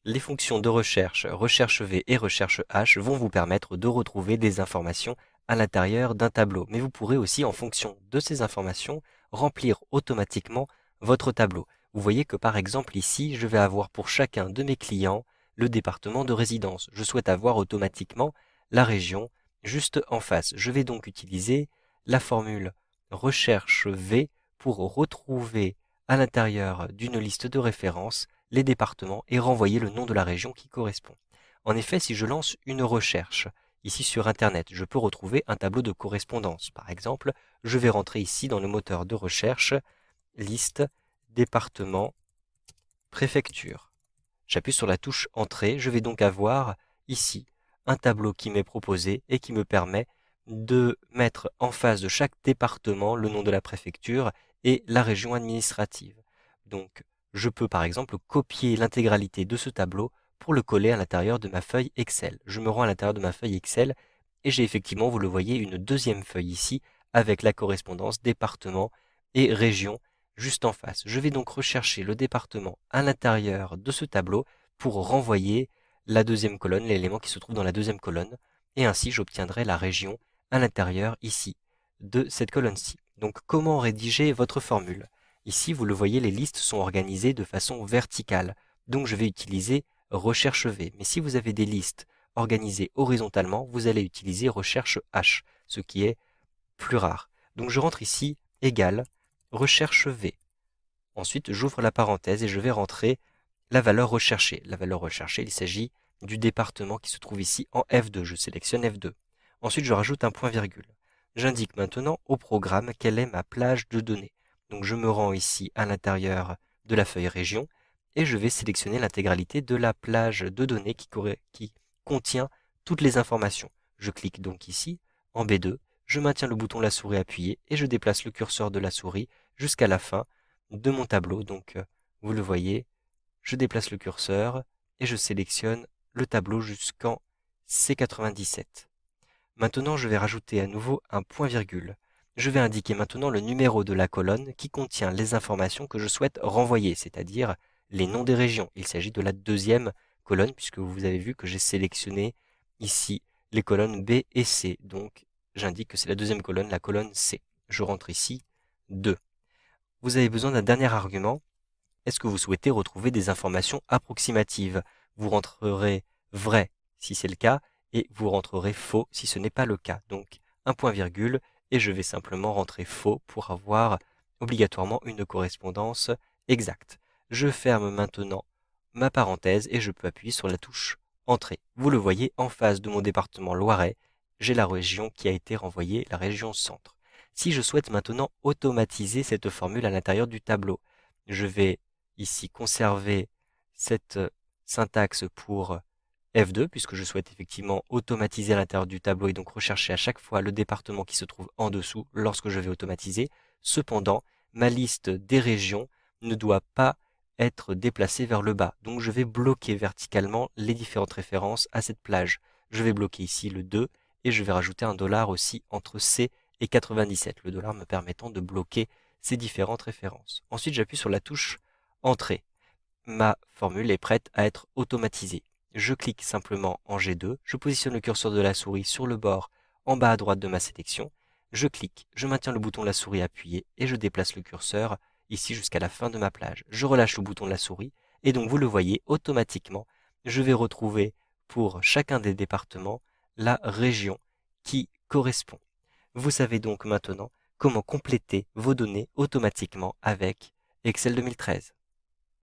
Les fonctions de recherche, recherche V et recherche H vont vous permettre de retrouver des informations à l'intérieur d'un tableau. Mais vous pourrez aussi, en fonction de ces informations, remplir automatiquement votre tableau. Vous voyez que par exemple ici, je vais avoir pour chacun de mes clients le département de résidence. Je souhaite avoir automatiquement la région juste en face. Je vais donc utiliser la formule recherche V pour retrouver à l'intérieur d'une liste de références les départements et renvoyer le nom de la région qui correspond. En effet, si je lance une recherche ici sur Internet, je peux retrouver un tableau de correspondance. Par exemple, je vais rentrer ici dans le moteur de recherche liste département préfecture. J'appuie sur la touche Entrée, je vais donc avoir ici un tableau qui m'est proposé et qui me permet de mettre en face de chaque département le nom de la préfecture et la région administrative. Donc, je peux par exemple copier l'intégralité de ce tableau pour le coller à l'intérieur de ma feuille Excel. Je me rends à l'intérieur de ma feuille Excel et j'ai effectivement, vous le voyez, une deuxième feuille ici avec la correspondance département et région juste en face. Je vais donc rechercher le département à l'intérieur de ce tableau pour renvoyer la deuxième colonne, l'élément qui se trouve dans la deuxième colonne, et ainsi j'obtiendrai la région à l'intérieur ici de cette colonne-ci. Donc comment rédiger votre formule? Ici, vous le voyez, les listes sont organisées de façon verticale, donc je vais utiliser recherche V. Mais si vous avez des listes organisées horizontalement, vous allez utiliser recherche H, ce qui est plus rare. Donc je rentre ici égal recherche V. Ensuite, j'ouvre la parenthèse et je vais rentrer la valeur recherchée. La valeur recherchée, il s'agit du département qui se trouve ici en F2. Je sélectionne F2. Ensuite, je rajoute un point-virgule. J'indique maintenant au programme quelle est ma plage de données. Donc je me rends ici à l'intérieur de la feuille région et je vais sélectionner l'intégralité de la plage de données qui contient toutes les informations. Je clique donc ici en B2, je maintiens le bouton de la souris appuyé et je déplace le curseur de la souris jusqu'à la fin de mon tableau. Donc vous le voyez, je déplace le curseur et je sélectionne le tableau jusqu'en C97. Maintenant, je vais rajouter à nouveau un point-virgule. Je vais indiquer maintenant le numéro de la colonne qui contient les informations que je souhaite renvoyer, c'est-à-dire les noms des régions. Il s'agit de la deuxième colonne puisque vous avez vu que j'ai sélectionné ici les colonnes B et C. Donc, j'indique que c'est la deuxième colonne, la colonne C. Je rentre ici 2. Vous avez besoin d'un dernier argument. Est-ce que vous souhaitez retrouver des informations approximatives? Vous rentrerez vrai si c'est le cas et vous rentrerez faux si ce n'est pas le cas. Donc un point-virgule et je vais simplement rentrer faux pour avoir obligatoirement une correspondance exacte. Je ferme maintenant ma parenthèse et je peux appuyer sur la touche Entrée. Vous le voyez en face de mon département Loiret, j'ai la région qui a été renvoyée, la région centre. Si je souhaite maintenant automatiser cette formule à l'intérieur du tableau, je vais ici conserver cette syntaxe pour F2 puisque je souhaite effectivement automatiser à l'intérieur du tableau et donc rechercher à chaque fois le département qui se trouve en dessous lorsque je vais automatiser. Cependant, ma liste des régions ne doit pas être déplacée vers le bas. Donc je vais bloquer verticalement les différentes références à cette plage. Je vais bloquer ici le 2 et je vais rajouter un dollar aussi entre C et 97, le dollar me permettant de bloquer ces différentes références. Ensuite, j'appuie sur la touche Entrée. Ma formule est prête à être automatisée. Je clique simplement en G2, je positionne le curseur de la souris sur le bord en bas à droite de ma sélection, je clique, je maintiens le bouton de la souris appuyé et je déplace le curseur ici jusqu'à la fin de ma plage. Je relâche le bouton de la souris et donc vous le voyez automatiquement, je vais retrouver pour chacun des départements la région qui correspond. Vous savez donc maintenant comment compléter vos données automatiquement avec Excel 2013.